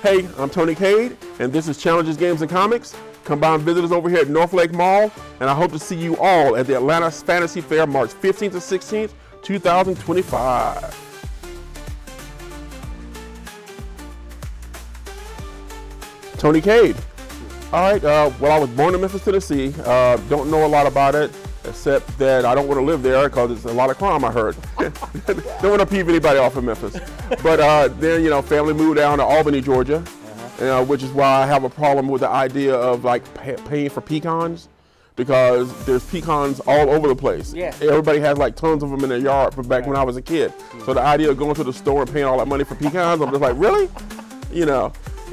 Hey, I'm Tony Cade, and this is Challenges, Games, and Comics. Come by and visit us over here at North Lake Mall, and I hope to see you all at the Atlanta Fantasy Fair March 15th to 16th, 2025. Tony Cade. All right, well, I was born in Memphis, Tennessee. Don't know a lot about it, except that I don't want to live there because it's a lot of crime, I heard. Don't want to peeve anybody off in Memphis. But then, family moved down to Albany, Georgia, which is why I have a problem with the idea of like paying for pecans, because there's pecans all over the place. Yeah. Everybody has like tons of them in their yard from back when I was a kid. So the idea of going to the store and paying all that money for pecans, I'm just like, really?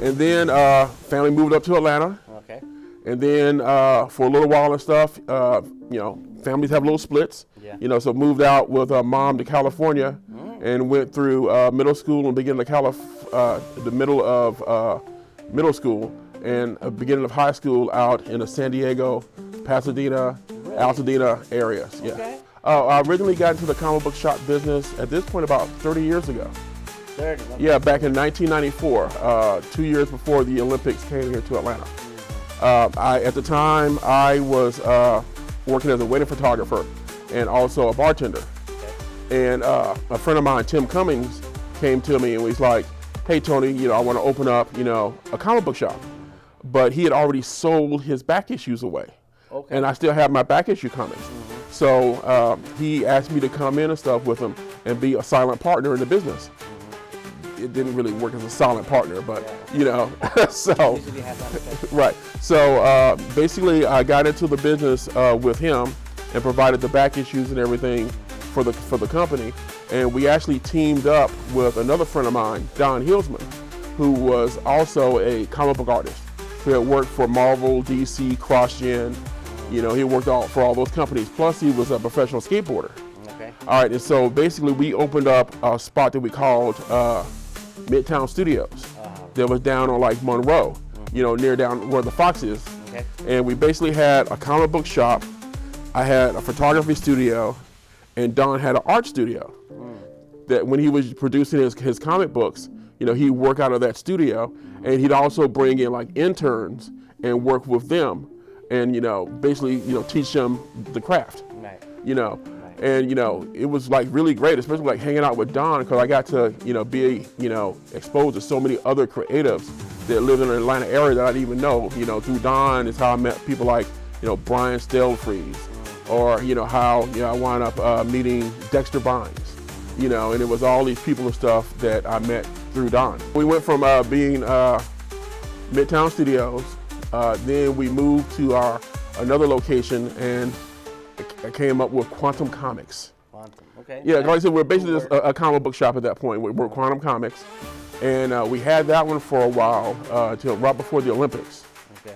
And then family moved up to Atlanta. Okay. And then for a little while and stuff, families have little splits. Yeah. So moved out with mom to California and went through middle school and beginning of the middle of middle school and beginning of high school out in the San Diego, Pasadena, Altadena areas. Yeah. Okay. I originally got into the comic book shop business at this point about 30 years ago. 30. Okay. Yeah, back in 1994, 2 years before the Olympics came here to Atlanta. At the time, I was working as a wedding photographer and also a bartender. Okay. And a friend of mine, Tim Cummings, came to me and was like, hey, Tony, I want to open up, a comic book shop. But he had already sold his back issues away. Okay. And I still have my back issue comics. So he asked me to come in and stuff with him and be a silent partner in the business. It didn't really work as a silent partner, but so right. So basically, I got into the business with him and provided the back issues and everything for the company. And we actually teamed up with another friend of mine, Don Hillsman, who was also a comic book artist who had worked for Marvel, DC, CrossGen. He worked for all those companies. Plus, he was a professional skateboarder. Okay. All right, and so basically, we opened up a spot that we called Midtown Studios that was down on like Monroe, near down where the Fox is. Okay. And we basically had a comic book shop. I had a photography studio, and Don had an art studio. That when he was producing his comic books, he'd work out of that studio, and he'd also bring in like interns and work with them, and basically teach them the craft. Right. And it was like really great, especially like hanging out with Don, because I got to be exposed to so many other creatives that live in the Atlanta area that I didn't even know. Through Don is how I met people like Brian Stelfreeze, or how I wound up meeting Dexter Bynes, and it was all these people and stuff that I met through Don. We went from being Midtown Studios, then we moved to another location, and I came up with Quantum Comics. Quantum. Okay. Yeah, like I said, we're basically just a comic book shop at that point. We're Quantum Comics, and we had that one for a while till right before the Olympics. Okay.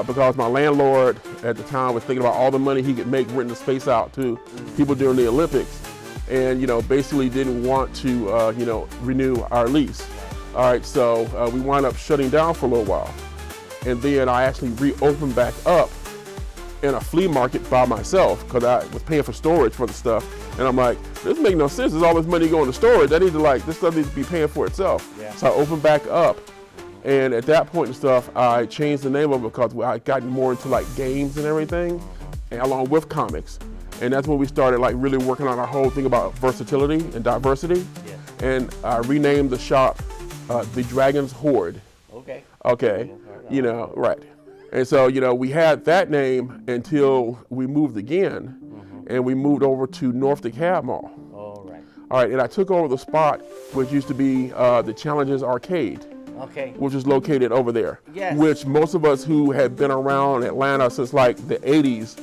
Because my landlord at the time was thinking about all the money he could make renting the space out to people during the Olympics, and basically didn't want to renew our lease. All right, so we wound up shutting down for a little while, and then I actually reopened back up in a flea market by myself because I was paying for storage for the stuff, and I'm like, this makes no sense. There's all this money going to storage. This stuff needs to be paying for itself. Yeah. So I opened back up, and at that point and stuff, I changed the name of it because I got more into like games and everything, and along with comics, and that's when we started like really working on our whole thing about versatility and diversity. Yeah. And I renamed the shop the Dragon's Horde. Okay. Okay. Right. And so, we had that name until we moved again, and we moved over to North DeKalb Mall. All right. All right, and I took over the spot which used to be the Challenges Arcade, Okay. which is located over there. Yes. Which most of us who had been around Atlanta since like the 80s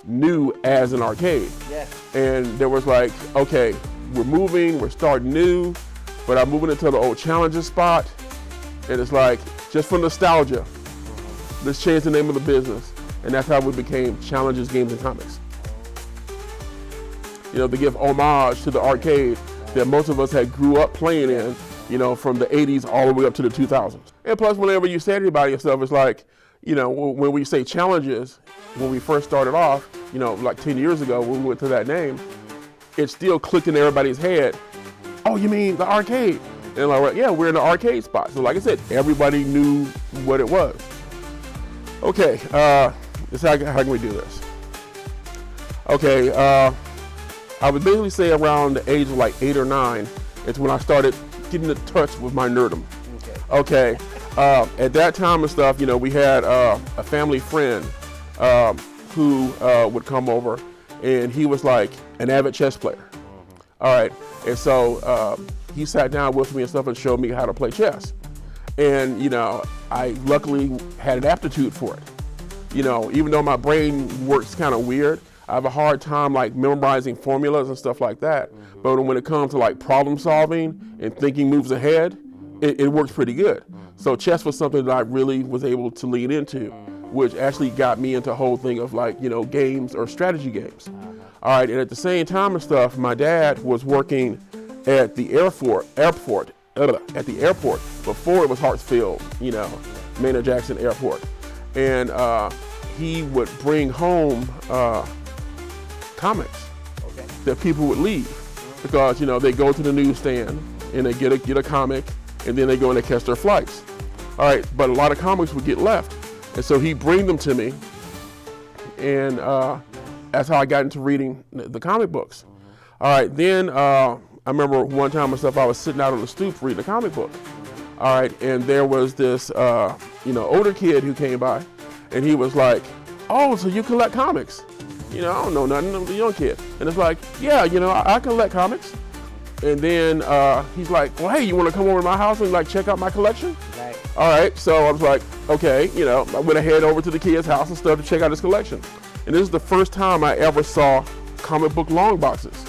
knew as an arcade. Yes. And there was like, okay, we're moving, we're starting new, but I'm moving into the old Challenges spot, and it's like, just for nostalgia, let's change the name of the business. And that's how we became Challenges, Games, and Comics. To give homage to the arcade that most of us had grew up playing in, from the 80s all the way up to the 2000s. And plus, whenever you say anybody yourself, it's like, when we say challenges, when we first started off, like 10 years ago when we went to that name, it still clicked in everybody's head. Oh, you mean the arcade? And like, yeah, we're in the arcade spot. So like I said, everybody knew what it was. Okay, this how can we do this? Okay, I would basically say around the age of like 8 or 9, it's when I started getting in touch with my nerdum. Okay, at that time and stuff, you know, we had a family friend who would come over, and he was like an avid chess player. All right, and so he sat down with me and stuff and showed me how to play chess. And, you know, I luckily had an aptitude for it. You know, even though my brain works kind of weird, I have a hard time like memorizing formulas and stuff like that. But when it comes to like problem solving and thinking moves ahead, it works pretty good. So chess was something that I really was able to lean into, which actually got me into the whole thing of like, you know, games or strategy games. All right, and at the same time and stuff, my dad was working at the airport before it was Hartsfield, you know, Maynard Jackson Airport. And he would bring home comics that people would leave because, you know, they go to the newsstand and they get a comic and then they go and they catch their flights. All right, but a lot of comics would get left. And so he'd bring them to me, and that's how I got into reading the comic books. All right, then I remember one time myself, I was sitting out on the stoop reading a comic book. All right, and there was this, you know, older kid who came by, and he was like, "Oh, so you collect comics?" You know, I don't know nothing, I'm a young kid. And it's like, yeah, you know, I collect comics. And then he's like, well, hey, you want to come over to my house and like check out my collection? Right. All right, so I was like, okay, you know, I went ahead over to the kid's house and stuff to check out his collection. And this is the first time I ever saw comic book long boxes.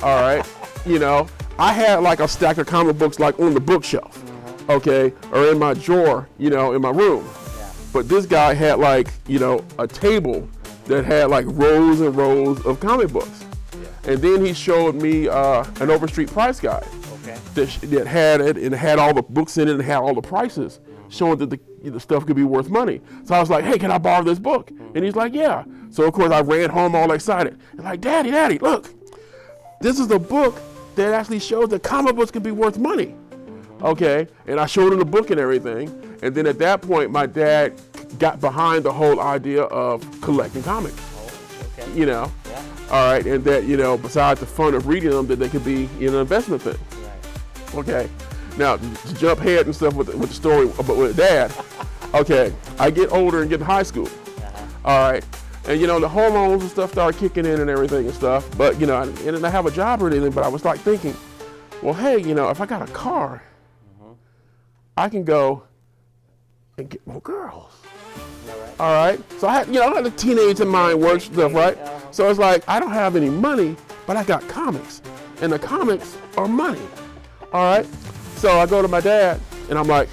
All right, you know, I had like a stack of comic books like on the bookshelf, okay, or in my drawer, you know, in my room. Yeah. But this guy had like, you know, a table that had like rows and rows of comic books. Yeah. And then he showed me an Overstreet price guide that had it, and it had all the books in it and had all the prices, showing that the stuff could be worth money. So I was like, hey, can I borrow this book? And he's like, yeah. So of course I ran home all excited. And like, Daddy, look, this is a book that actually shows that comic books can be worth money. Okay, and I showed him the book and everything. And then at that point, my dad got behind the whole idea of collecting comics. You know, all right, and that, you know, besides the fun of reading them, that they could be, you know, an investment thing. Okay, now to jump ahead and stuff with the story about with Dad. Okay, I get older and get to high school. All right, and you know the hormones and stuff start kicking in and everything and stuff. But you know, I didn't have a job or anything. But I was like thinking, well, hey, you know, if I got a car, I can go and get more girls. All right, so I had, you know, I had the teenage in mind work stuff, right? So it's like I don't have any money, but I got comics, and the comics are money. All right, so I go to my dad and I'm like,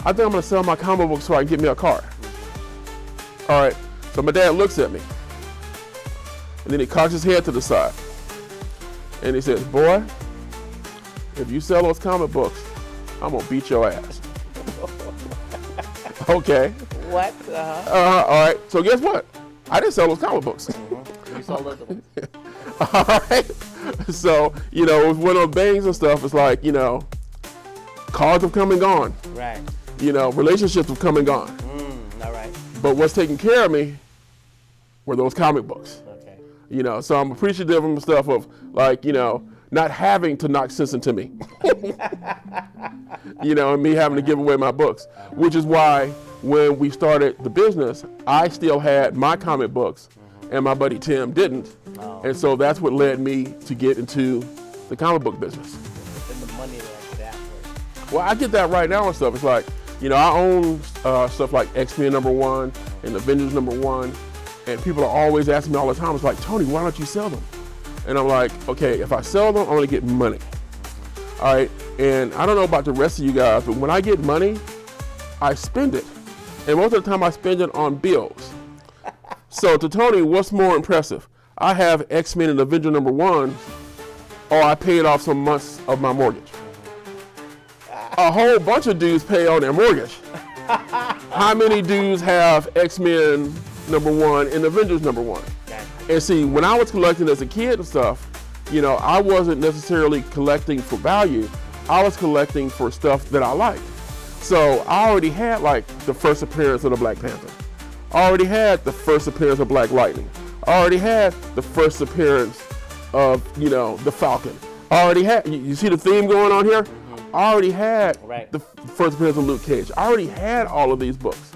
I think I'm gonna sell my comic books so I can get me a car. All right, so my dad looks at me and then he cocks his head to the side and he says, boy, if you sell those comic books, I'm gonna beat your ass. Okay. What? All right, so guess what? I didn't sell those comic books. You sold other ones. All right. So, you know, it was one of those things and stuff. It's like, you know, cars have come and gone. Right. You know, relationships have come and gone. All right. But what's taking care of me were those comic books. Okay. You know, so I'm appreciative of the stuff of like, you know, not having to knock sense into me. You know, and me having to give away my books, which is why when we started the business, I still had my comic books and my buddy Tim didn't. And so that's what led me to get into the comic book business. And the money that work. Well, I get that right now and stuff. It's like, you know, I own stuff like X-Men #1 and Avengers #1, and people are always asking me all the time, it's like, Tony, why don't you sell them? And I'm like, okay, if I sell them, I'm gonna get money. All right, and I don't know about the rest of you guys, but when I get money, I spend it. And most of the time I spend it on bills. So to Tony, what's more impressive? I have X-Men and Avenger #1, or I paid off some months of my mortgage. A whole bunch of dudes pay on their mortgage. How many dudes have X-Men #1 and Avengers #1? And see, when I was collecting as a kid and stuff, you know, I wasn't necessarily collecting for value. I was collecting for stuff that I liked. So I already had like the first appearance of the Black Panther. I already had the first appearance of Black Lightning. I already had the first appearance of, the Falcon. I already had, you see the theme going on here? I already had the first appearance of Luke Cage. I already had all of these books.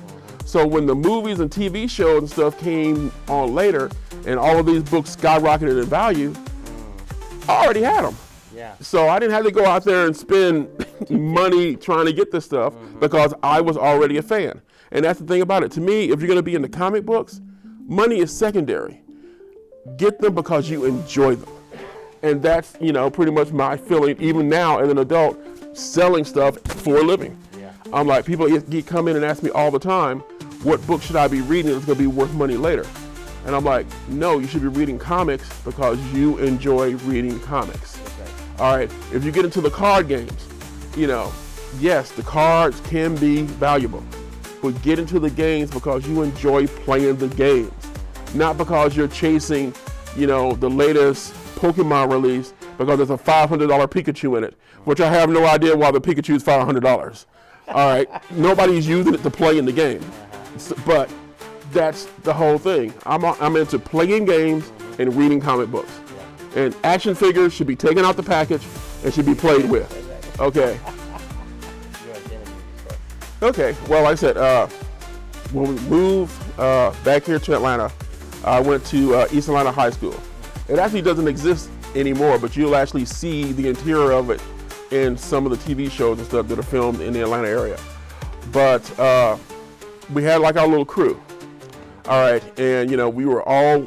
So when the movies and TV shows and stuff came on later and all of these books skyrocketed in value, I already had them. Yeah. So I didn't have to go out there and spend money trying to get this stuff because I was already a fan. And that's the thing about it. To me, if you're going to be into comic books, money is secondary. Get them because you enjoy them. And that's, pretty much my feeling even now as an adult selling stuff for a living. Yeah. I'm like, people come in and ask me all the time, what book should I be reading that's going to be worth money later? And I'm like, no, you should be reading comics because you enjoy reading comics. Right. All right, if you get into the card games, yes, the cards can be valuable, but get into the games because you enjoy playing the games, not because you're chasing, the latest Pokemon release because there's a $500 Pikachu in it, which I have no idea why the Pikachu is $500. All right, nobody's using it to play in the game, but that's the whole thing. I'm into playing games and reading comic books. And action figures should be taken out the package and should be played with. Okay. Okay, well, like I said, when we moved back here to Atlanta, I went to East Atlanta High School. It actually doesn't exist anymore, but you'll actually see the interior of it in some of the TV shows and stuff that are filmed in the Atlanta area. But we had like our little crew. All right, and we were all,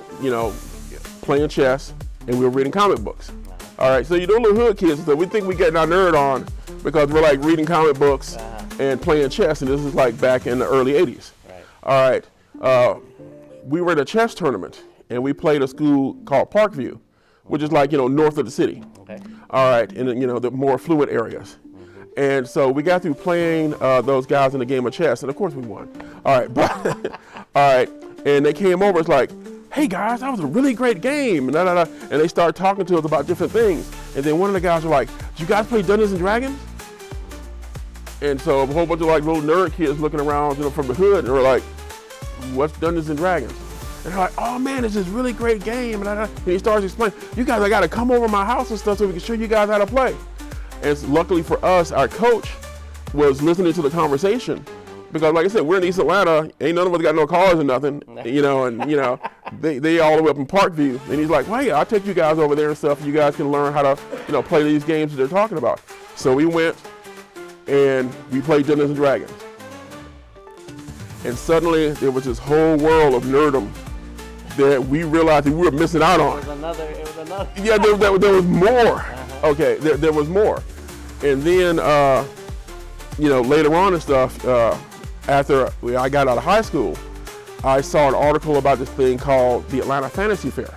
playing chess and we were reading comic books. All right, so little hood kids, so we think we're getting our nerd on because we're like reading comic books and playing chess, and this is like back in the early 80s. Right. All right, we were at a chess tournament and we played a school called Parkview, which is like, north of the city. Okay. All right, in the more affluent areas. And so we got through playing those guys in a game of chess, and of course we won. All right, but all right, and they came over. It's like, hey guys, that was a really great game, and and they started talking to us about different things. And then one of the guys were like, "Do you guys play Dungeons and Dragons?" And so a whole bunch of like little nerd kids looking around, from the hood, and we're like, "What's Dungeons and Dragons?" And they're like, "Oh man, it's this really great game." And he starts explaining, "You guys, I got to come over to my house and stuff so we can show you guys how to play." And luckily for us, our coach was listening to the conversation because, like I said, we're in East Atlanta. Ain't none of us got no cars or nothing, they all the way up in Parkview. And he's like, "Well, yeah, I'll take you guys over there and stuff. You guys can learn how to, play these games that they're talking about." So we went and we played Dungeons and Dragons. And suddenly there was this whole world of nerdom that we realized that we were missing out on. It was another. Yeah, there was more. Okay, there was more. And then, later on and stuff, after I got out of high school, I saw an article about this thing called the Atlanta Fantasy Fair.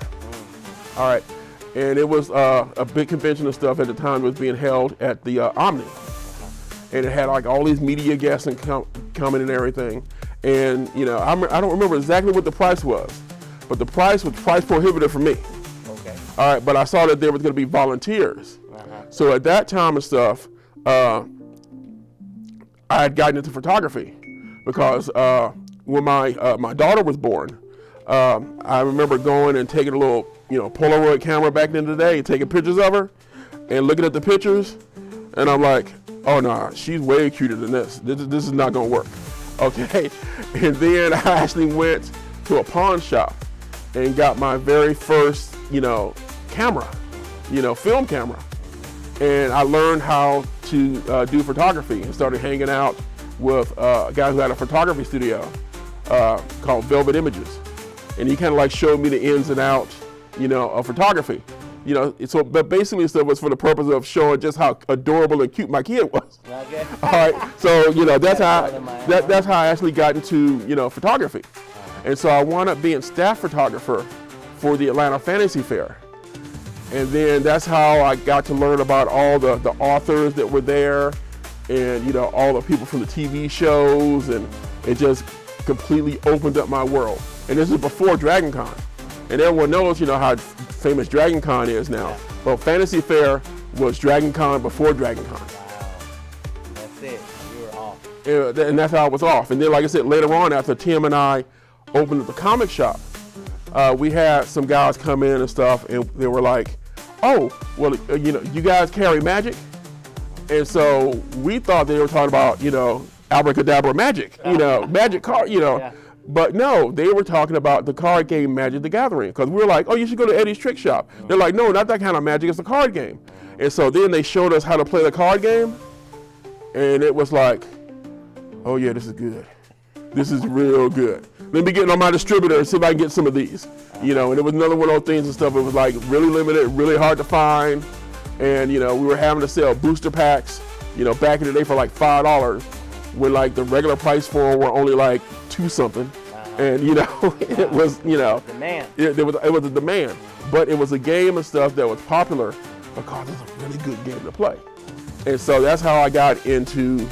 All right, and it was a big convention and stuff at the time. It was being held at the Omni. And it had like all these media guests and coming and everything. And, I don't remember exactly what the price was, but the price was price prohibitive for me. Okay. All right, but I saw that there was going to be volunteers. So at that time and stuff, I had gotten into photography because when my daughter was born, I remember going and taking a little, Polaroid camera back in the day, taking pictures of her and looking at the pictures. And I'm like, oh no, she's way cuter than this. This is not going to work. Okay. And then I actually went to a pawn shop and got my very first, camera, film camera. And I learned how to do photography and started hanging out with a guy who had a photography studio called Velvet Images. And he kind of like showed me the ins and outs, of photography. But basically it was for the purpose of showing just how adorable and cute my kid was. Okay. All right, so that's how I actually got into photography, and so I wound up being staff photographer for the Atlanta Fantasy Fair, and then that's how I got to learn about all the authors that were there, and all the people from the TV shows, and it just completely opened up my world. And this is before Dragon Con. And everyone knows, how famous Dragon Con is now. Well, Fantasy Fair was Dragon Con before Dragon Con. And that's how it was off. And then, like I said, later on, after Tim and I opened up the comic shop, we had some guys come in and stuff, and they were like, oh, well, you guys carry magic? And so we thought they were talking about, abracadabra magic, magic card, Yeah. But no, they were talking about the card game Magic the Gathering, because we were like, oh, you should go to Eddie's Trick Shop. They're like, no, not that kind of magic, it's a card game. And so then they showed us how to play the card game, and it was like, oh yeah, this is good. This is real good. Let me get on my distributor and see if I can get some of these. And it was another one of those things and stuff. It was like really limited, really hard to find. And we were having to sell booster packs, back in the day for like $5, when like the regular price for them were only like $2 something. And it was, Demand. It was a demand. But it was a game and stuff that was popular because it's a really good game to play. And so that's how I got into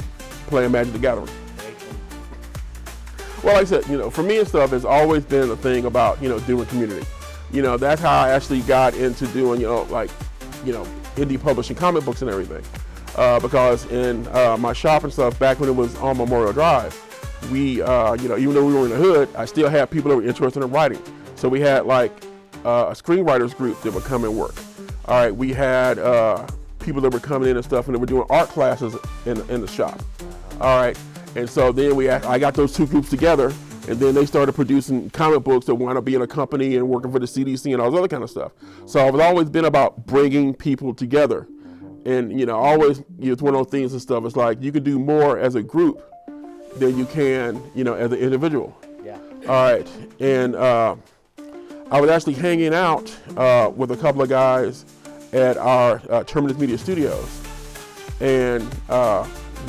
playing Magic the Gathering. Well, like I said, for me and stuff, it's always been a thing about, doing community. That's how I actually got into doing, indie publishing comic books and everything. Because in my shop and stuff, back when it was on Memorial Drive, we, even though we were in the hood, I still had people that were interested in writing. So we had like a screenwriters group that would come and work. All right, we had people that were coming in and stuff, and they were doing art classes in the shop. All right. And so then I got those two groups together, and then they started producing comic books that wound up being a company and working for the CDC and all this other kind of stuff. So it's always been about bringing people together. And, always, it's one of those things and stuff. It's like you can do more as a group than you can, as an individual. Yeah. All right. And I was actually hanging out with a couple of guys at our Terminus Media Studios. And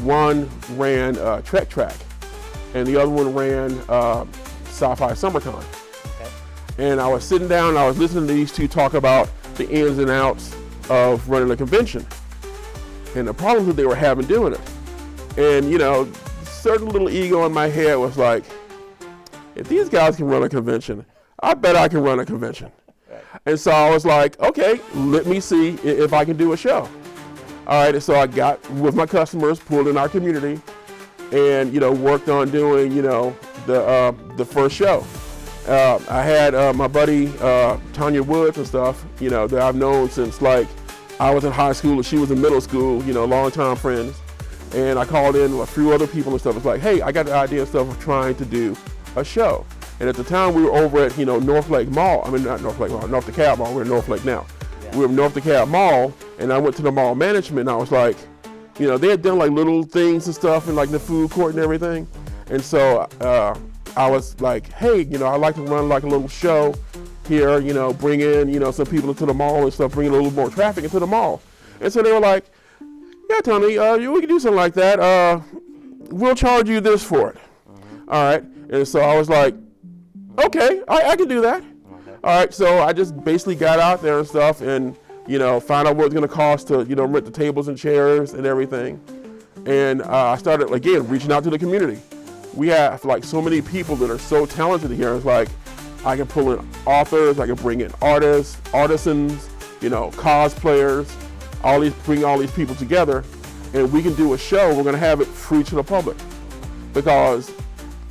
one ran Trek Track, and the other one ran SciFi SummerCon. Okay. And I was sitting down and I was listening to these two talk about the ins and outs of running a convention and the problems that they were having doing it. And certain little ego in my head was like, if these guys can run a convention, I bet I can run a convention. Right. And so I was like, okay, let me see if I can do a show. All right, and so I got with my customers, pulled in our community, and worked on doing the first show. I had my buddy Tanya Woods and stuff, that I've known since like I was in high school and she was in middle school, long-time friends. And I called in a few other people and stuff. It's like, hey, I got the idea and stuff of trying to do a show. And at the time we were over at North Lake Mall. I mean, not North Lake Mall, North DeKalb Mall. We're in North Lake now. We were in North DeKalb Mall, and I went to the mall management, and I was like, they had done like little things and stuff in like the food court and everything. And so I was like, hey, I'd like to run like a little show here, bring in, some people into the mall and stuff, bring in a little more traffic into the mall. And so they were like, yeah, Tony, we can do something like that. We'll charge you this for it. All right. And so I was like, okay, I can do that. All right, so I just basically got out there and stuff and, found out what it was going to cost to, rent the tables and chairs and everything. And I started, again, reaching out to the community. We have, like, so many people that are so talented here. It's like, I can pull in authors, I can bring in artists, artisans, cosplayers, bring all these people together, and we can do a show. We're going to have it free to the public. Because,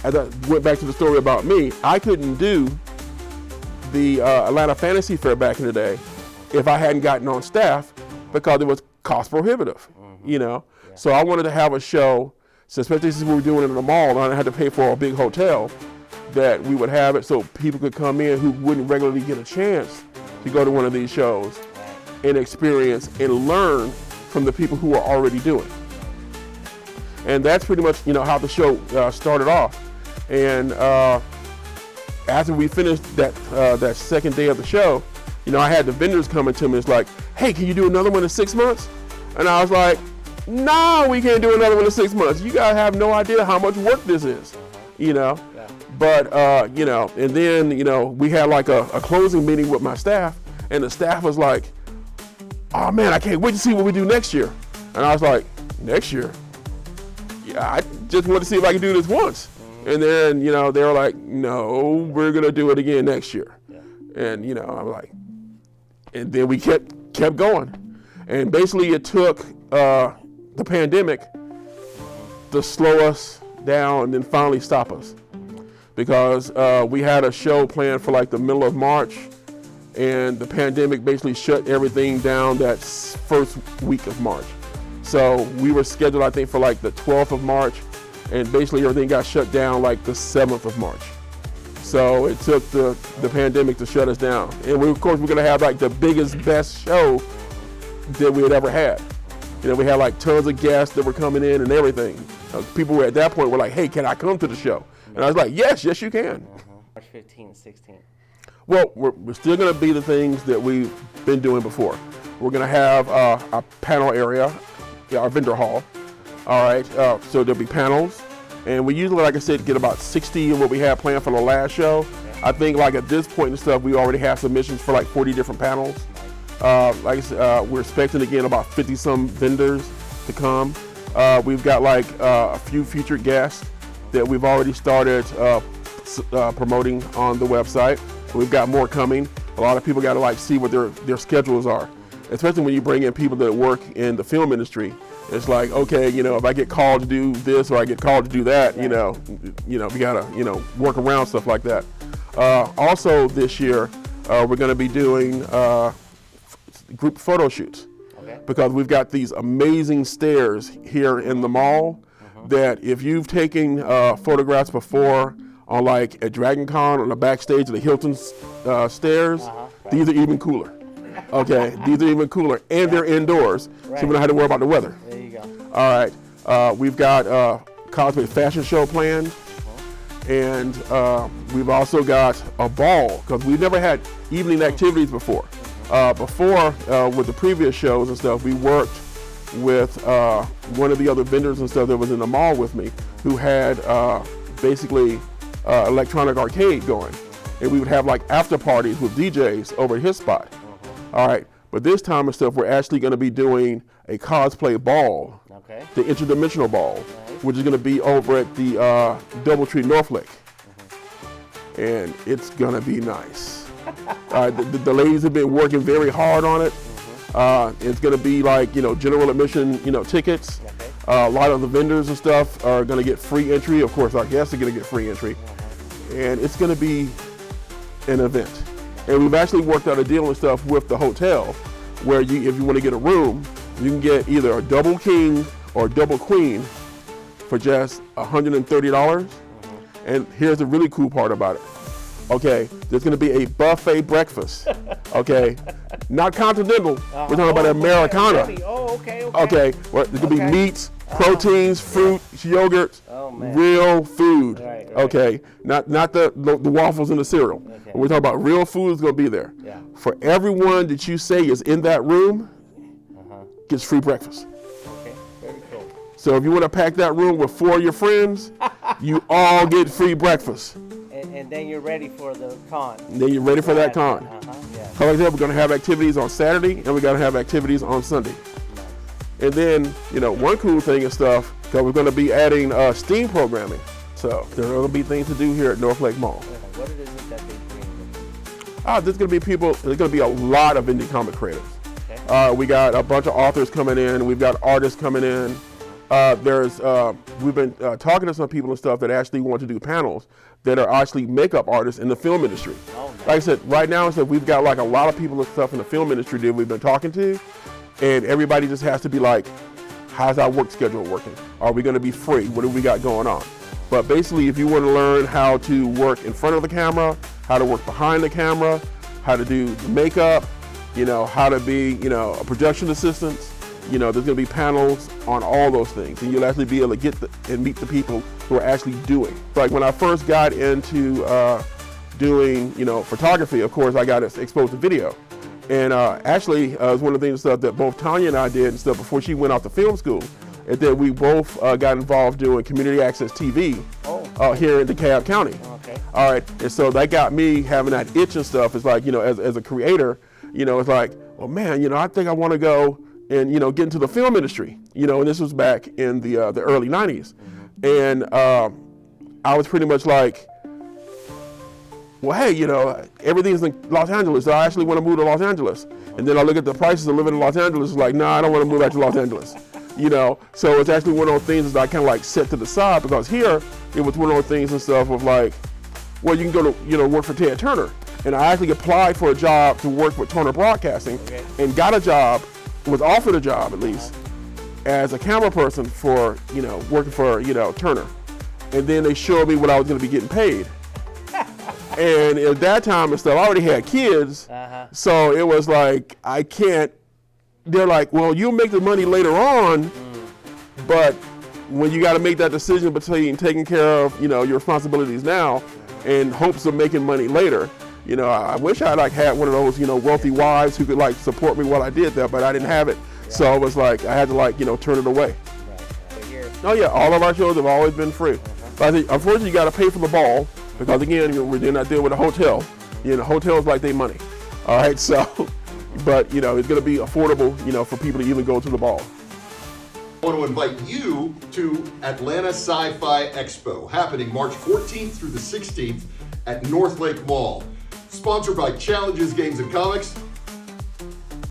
as I went back to the story about me, I couldn't do the Atlanta Fantasy Fair back in the day if I hadn't gotten on staff because it was cost prohibitive, Yeah. So I wanted to have a show, so especially since we were doing it in the mall and I had to pay for a big hotel, that we would have it so people could come in who wouldn't regularly get a chance to go to one of these shows and experience and learn from the people who are already doing it. And that's pretty much, how the show started off. And after we finished that second day of the show, I had the vendors coming to me. It's like, hey, can you do another one in 6 months? And I was like, no, we can't do another one in 6 months. You guys have no idea how much work this is, Yeah. But, and then, we had like a closing meeting with my staff, and the staff was like, oh man, I can't wait to see what we do next year. And I was like, next year? Yeah, I just want to see if I can do this once. And then, they were like, no, we're going to do it again next year. Yeah. And, I'm like, and then we kept going. And basically it took the pandemic to slow us down and then finally stop us. Because we had a show planned for like the middle of March, and the pandemic basically shut everything down that first week of March. So we were scheduled, I think, for like the 12th of March, and basically everything got shut down like the 7th of March. So it took the pandemic to shut us down. And we, of course, we're gonna have like the biggest, best show that we had ever had. You know, we had like tons of guests that were coming in and everything. People were at that point were like, hey, can I come to the show? And I was like, yes, yes you can. March 15th, 16th. Well, we're still gonna be the things that we've been doing before. We're gonna have a panel area, our vendor hall. All right, so there'll be panels. And we usually, like I said, get about 60 in what we had planned for the last show. I think like at this point and stuff, we already have submissions for like 40 different panels. Like I said, we're expecting again about 50 some vendors to come. We've got like a few featured guests that we've already started promoting on the website. We've got more coming. A lot of people got to like see what their schedules are, especially when you bring in people that work in the film industry. It's like, okay, you know, if I get called to do this or I get called to do that, you know, we gotta, work around stuff like that. Also this year, we're gonna be doing group photo shoots, because we've got these amazing stairs here in the mall that if you've taken photographs before on like at Dragon Con on the backstage of the Hilton stairs, these are even cooler. Okay, these are even cooler, and they're indoors, so we don't have to worry about the weather. There you go. All right, we've got cosplay fashion show planned, and we've also got a ball, because we've never had evening activities before. With the previous shows and stuff, we worked with one of the other vendors and stuff that was in the mall with me, who had basically electronic arcade going, and we would have like after parties with DJs over at his spot. All right, but this time and stuff, we're actually going to be doing a cosplay ball, the interdimensional ball, which is going to be over at the Doubletree North Lake, and it's going to be nice. The ladies have been working very hard on it. It's going to be like, general admission, tickets. A lot of the vendors and stuff are going to get free entry. Of course, our guests are going to get free entry, and it's going to be an event. And we've actually worked out a deal and stuff with the hotel where if you want to get a room, you can get either a double king or a double queen for just $130. And here's the really cool part about it. Okay, there's gonna be a buffet breakfast. Okay, not continental, we're talking about Americana. Really? Oh, okay. Okay, well, there's gonna be meats, proteins, fruit, yogurt, real food. Right. Okay, not the waffles and the cereal. We're talking about real food is gonna be there. For everyone that you say is in that room, gets free breakfast. Okay, very cool. So if you want to pack that room with 4 of your friends, you all get free breakfast. And then you're ready for the con. Then you're ready for that con. So like that, we're gonna have activities on Saturday and we're gonna have activities on Sunday. And then, one cool thing and stuff, because we're gonna be adding STEAM programming. So there's gonna be things to do here at North Lake Mall. What is it that they bring? There's gonna be a lot of indie comic creators. We got a bunch of authors coming in, we've got artists coming in. We've been talking to some people and stuff that actually want to do panels that are actually makeup artists in the film industry. Like I said, right now we've got like a lot of people and stuff in the film industry that we've been talking to, and everybody just has to be like, how's our work schedule working? Are we gonna be free? What do we got going on? But basically, if you want to learn how to work in front of the camera, how to work behind the camera, how to do makeup, how to be, a production assistant, there's gonna be panels on all those things, and you'll actually be able to get and meet the people who are actually doing. Like when I first got into doing, photography, of course, I got exposed to video. And actually, it was one of the things that both Tanya and I did and stuff before she went off to film school, and then we both got involved doing community access TV here in DeKalb County. All right, and so that got me having that itch and stuff. It's like, as a creator, it's like, well, man, I think I want to go and get into the film industry, and this was back in the early 90s. And I was pretty much like, well, hey, everything's in Los Angeles, so I actually want to move to Los Angeles. And then I look at the prices of living in Los Angeles, it's like, nah, I don't want to move back to Los Angeles. You know, so it's actually one of those things that I kind of like set to the side, because here it was one of those things and stuff of like, well, you can go to, you know, work for Ted Turner. And I actually applied for a job to work with Turner Broadcasting, and got a job, was offered a job at least, as a camera person for, you know, working for, you know, Turner. And then they showed me what I was going to be getting paid. And at that time and stuff, I already had kids, so it was like, I can't. They're like, well, you'll make the money later on, but when you got to make that decision between taking care of, you know, your responsibilities now and hopes of making money later, you know, I wish I like had one of those, you know, wealthy wives who could like support me while I did that, but I didn't have it. So it was like, I had to like, you know, turn it away. Oh yeah, all of our shows have always been free. But I think, unfortunately, you got to pay for the ball, because again, you know, we're not dealing with a hotel. You know, hotels like they money. All right, so. But, you know, it's going to be affordable, you know, for people to even go to the ball. I want to invite you to Atlanta SciFi Expo, happening March 14th through the 16th at North Lake Mall. Sponsored by Challenges, Games, and Comics,